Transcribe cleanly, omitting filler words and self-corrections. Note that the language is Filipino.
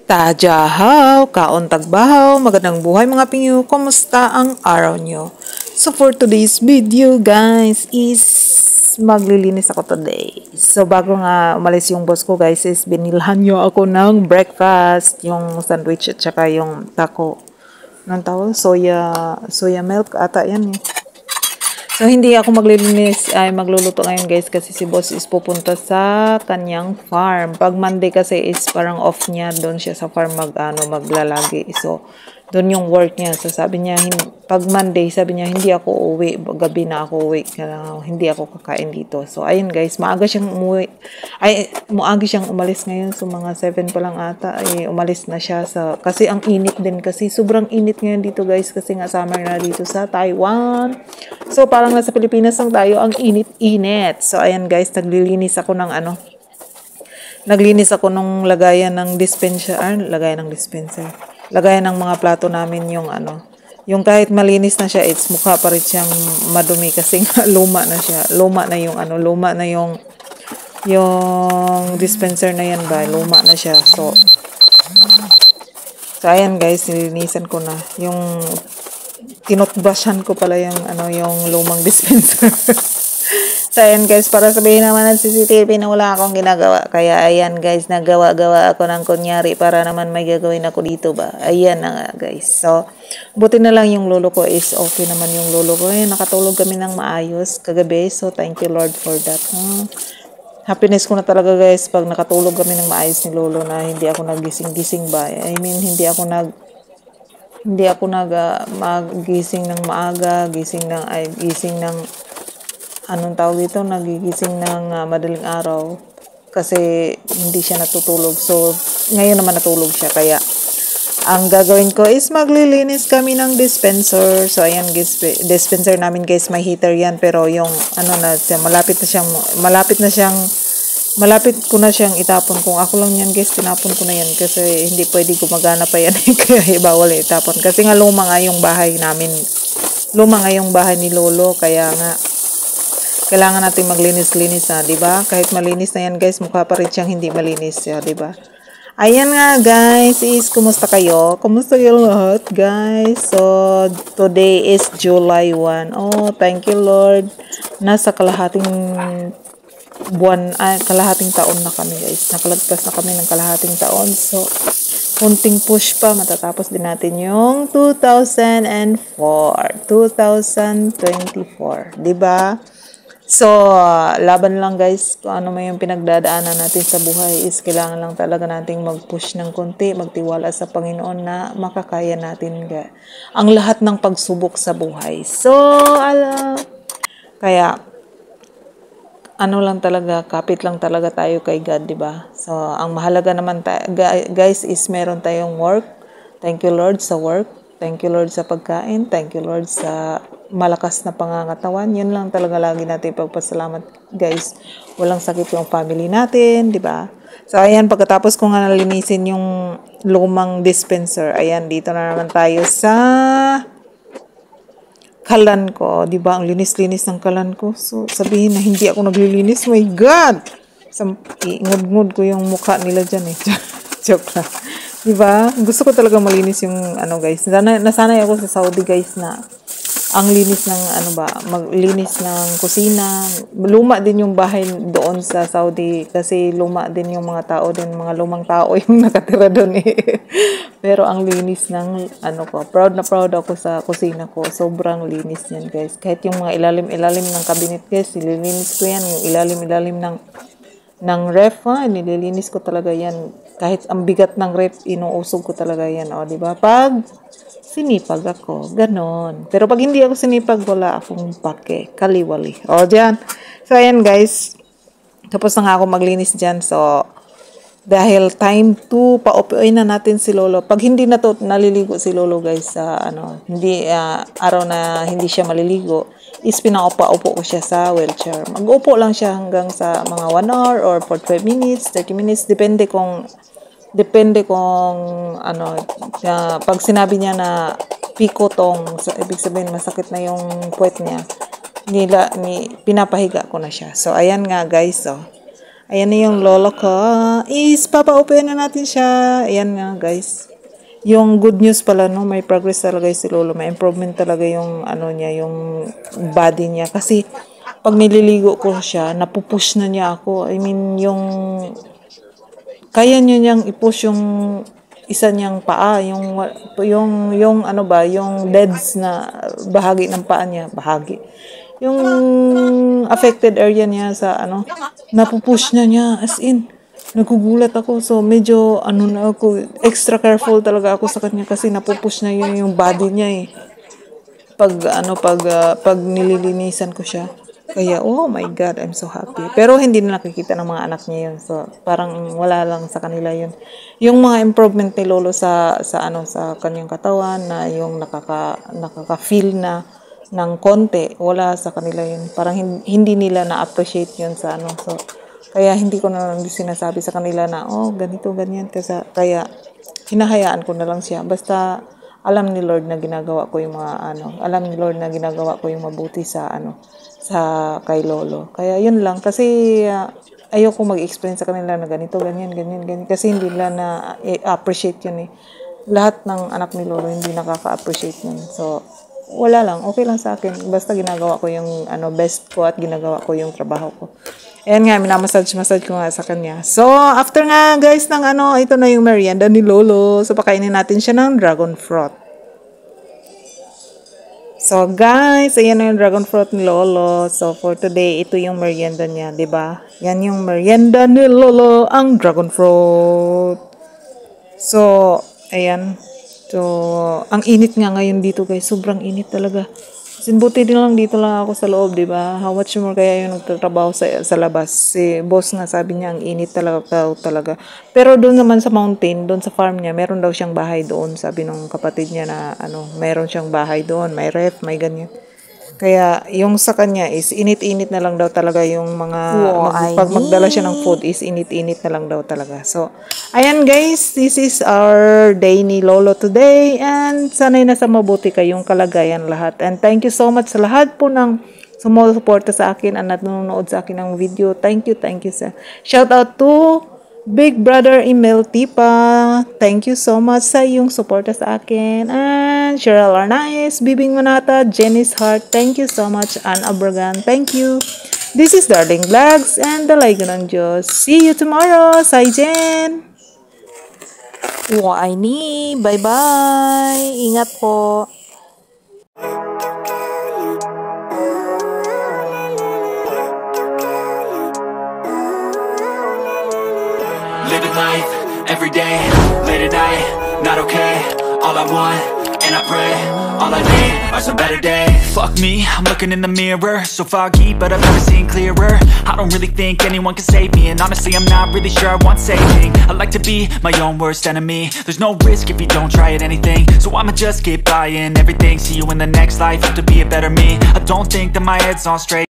Tajahaw, kaon tagbahaw, magandang buhay mga pingyo, kumusta ang araw nyo? So for today's video guys is maglilinis ako today. So bago nga umalis yung boss ko guys is binilhan nyo ako ng breakfast, yung sandwich at saka yung taco. Anong tawag? Soya milk ata yan eh. So, hindi ako maglilinis, ay magluluto ngayon guys kasi si boss is pupunta sa kanyang farm. Pag Monday kasi is parang off niya, doon siya sa farm maglalagi. So, doon yung work niya. So, sabi niya, pag Monday, sabi niya, hindi ako uuwi. Gabi na ako uuwi. Hindi ako kakain dito. So, ayun guys, maaga siyang umuwi. Maaga siyang umalis ngayon. So, mga 7 pa lang ata, ay umalis na siya. Kasi ang init din kasi. Sobrang init ngayon dito guys kasi nga summer na dito sa Taiwan. So, parang nasa Pilipinas lang tayo, ang init-init. So, ayan guys, naglinis ako ng nung lagayan ng dispenser. Lagayan ng mga plato namin yung yung kahit malinis na siya, it's mukha pa rin siyang madumi kasi luma na siya. Luma na yung dispenser na yan ba, luma na siya. So ayan guys, nilinisan ko na. Yung tinutbashan ko pala yung lumang dispenser. So, ayan guys, para sabihin naman ng CCTV na wala akong ginagawa. Kaya, ayan guys, nagawa-gawa ako ng kunyari para naman may gagawin ako dito ba. Ayan na nga guys. So, buti na lang yung lolo ko is okay naman yung lolo ko. Ayan, nakatulog kami ng maayos kagabi. So, thank you Lord for that. Happiness ko na talaga guys pag nakatulog kami ng maayos ni lolo na hindi ako nagising-gising ba. I mean, hindi ako magising ng maaga, gising ng anong tawag dito, nagigising ng madaling araw kasi hindi siya natutulog. So, ngayon naman natulog siya. Kaya, ang gagawin ko is maglilinis kami ng dispenser. So, ayan, dispenser namin guys, may heater yan. Pero yung, malapit ko na siyang itapon. Kung ako lang yan guys, tinapon ko na yan. Kasi hindi pwede gumagana pa yan. Kaya bawal itapon. Kasi nga luma nga yung bahay namin. Luma nga yung bahay ni lolo. Kaya nga, kailangan natin maglinis-linis na, 'di ba? Kahit malinis na 'yan, guys, mukha pa rin siyang hindi malinis, 'di ba? Ayan nga, guys, kumusta kayo? Kumusta kayo lahat, guys? So, today is July 1. Oh, thank you, Lord. Nasa kalahating kalahating taon na kami, guys. Nakalagpas na kami ng kalahating taon. So, kunting push pa, matatapos din natin yung 2024, 'di ba? So, laban lang guys, kung ano may yung pinagdadaanan natin sa buhay is kailangan lang talaga nating mag-push ng konti, magtiwala sa Panginoon na makakaya natin ang lahat ng pagsubok sa buhay. So, kaya, lang talaga, kapit lang talaga tayo kay God, di ba? So, ang mahalaga naman guys is meron tayong work. Thank you Lord sa work. Thank you Lord sa pagkain. Thank you Lord sa malakas na pangangatawan. Yun lang talaga lagi natin pagpasalamat guys. Walang sakit yung family natin, di ba? So ayan, pagkatapos ko nga nalinisin yung lumang dispenser, ayan, dito na naman tayo sa kalan ko, di ba? Ang linis-linis ng kalan ko. So sabihin na hindi ako naglilinis, my God! Ngud-ngud ko yung mukha nila dyan eh. Joke lang. Diba? Gusto ko talaga malinis yung guys. Nasanay ako sa Saudi guys na ang linis ng maglinis ng kusina. Luma din yung bahay doon sa Saudi kasi luma din yung mga tao din, mga lumang tao yung nakatira doon eh. Pero ang linis ng proud na proud ako sa kusina ko. Sobrang linis niyan guys. Kahit yung mga ilalim-ilalim ng cabinet guys, nililinis ko yan. Yung ilalim-ilalim ng ref, nililinis ko talaga yan. Kahit ang bigat ng ref, inuusog ko talaga yan. O, diba? Pag sinipag ako, ganon. Pero pag hindi ako sinipag, wala akong pake. Kaliwali. O, dyan. So, ayan guys. Tapos na nga ako maglinis dyan. So, dahil time to paupuin na natin si lolo. Pag hindi na to naliligo si lolo guys, araw na hindi siya maliligo, is pinaupo-upo ko siya sa wheelchair. Mag-upo lang siya hanggang sa mga 1 hour or 45 minutes, 30 minutes, depende kung pag sinabi niya na pikotong, so ibig sabihin masakit na yung puwet niya, pinapahiga ko na siya. So ayan nga guys, Ayan na yung lolo ko. Is, papa-open na natin siya. Ayan nga, guys. Yung good news pala, no, may progress talaga si lolo. May improvement talaga yung, ano niya, yung body niya. Kasi, pag nililigo ko siya, napupush na niya ako. I mean, yung, kaya niya niyang i-push yung isa niyang paa, yung ano ba, yung deads na bahagi ng paa niya, yung affected area niya sa ano, napupush na niya, as in, nagugulat ako. So, medyo, ano na ako, extra careful talaga ako sa kanya kasi napupush na yun yung body niya eh. Pag nililinisan ko siya. Kaya, oh my God, I'm so happy. Pero hindi na nakikita ng mga anak niya yun. So, parang wala lang sa kanila yun. Yung mga improvement ni Lolo sa kanyang katawan na yung nakaka-feel na ng konti, wala sa kanila yun. Parang hindi nila na-appreciate yun sa ano. So, kaya hindi ko na lang sinasabi sa kanila na, oh, ganito, ganyan. Kaya, hinahayaan ko na lang siya. Basta, alam ni Lord na ginagawa ko yung alam ni Lord na ginagawa ko yung mabuti sa kay Lolo. Kaya yun lang kasi ayoko mag-explain sa kanila na ganito, ganyan kasi hindi nila na appreciate yun eh. Lahat ng anak ni Lolo hindi nakaka-appreciate yun. So wala lang, okay lang sa akin. Basta ginagawa ko yung best ko at ginagawa ko yung trabaho ko. Ayan nga, minamassage ko nga sa kanya. So, after nga guys ng ito na yung merienda ni Lolo. So, pakainin natin siya ng dragon fruit. So, guys, ayan na yung dragon fruit ni Lolo. So, for today, ito yung merienda niya, di ba? Yan yung merienda ni Lolo, ang dragon fruit. So, ayan. So, ang init nga ngayon dito, guys. Sobrang init talaga. Buti din lang dito lang ako sa loob, di ba? How much more kaya yung nagtatrabaho sa labas? Si boss nga sabi niya, ang init talaga. Pero doon naman sa mountain, doon sa farm niya, meron daw siyang bahay doon. Sabi nung kapatid niya na, meron siyang bahay doon. May ref, may ganyan. Kaya, yung sa kanya is, init-init na lang daw talaga yung mga, pag magdala siya ng food is, init-init na lang daw talaga. So, ayan guys, this is our day ni Lolo today. And, sana'y nasa mabuti kayong kalagayan lahat. And thank you so much sa lahat po ng sumusuporta sa akin at nanonood sa akin ng video. Thank you, sir. Shout out to Big Brother Emil Tipa. Thank you so much sa iyong suporta sa akin. And Cheryl Arnaiz, Bibing Manata, Jenny's Heart. Thank you so much. Ann Abragan. Thank you. This is Darling Vlogs and the Laigo ng Diyos. See you tomorrow. Sai Jen. Waini. Bye-bye. Ingat po. Living life, every day, late at night, not okay. All I want, and I pray, all I need are some better days. Fuck me, I'm looking in the mirror, so foggy, but I've never seen clearer. I don't really think anyone can save me, and honestly I'm not really sure I want saving. I like to be my own worst enemy. There's no risk if you don't try at anything, so I'ma just keep buying everything. See you in the next life, have to be a better me. I don't think that my head's on straight.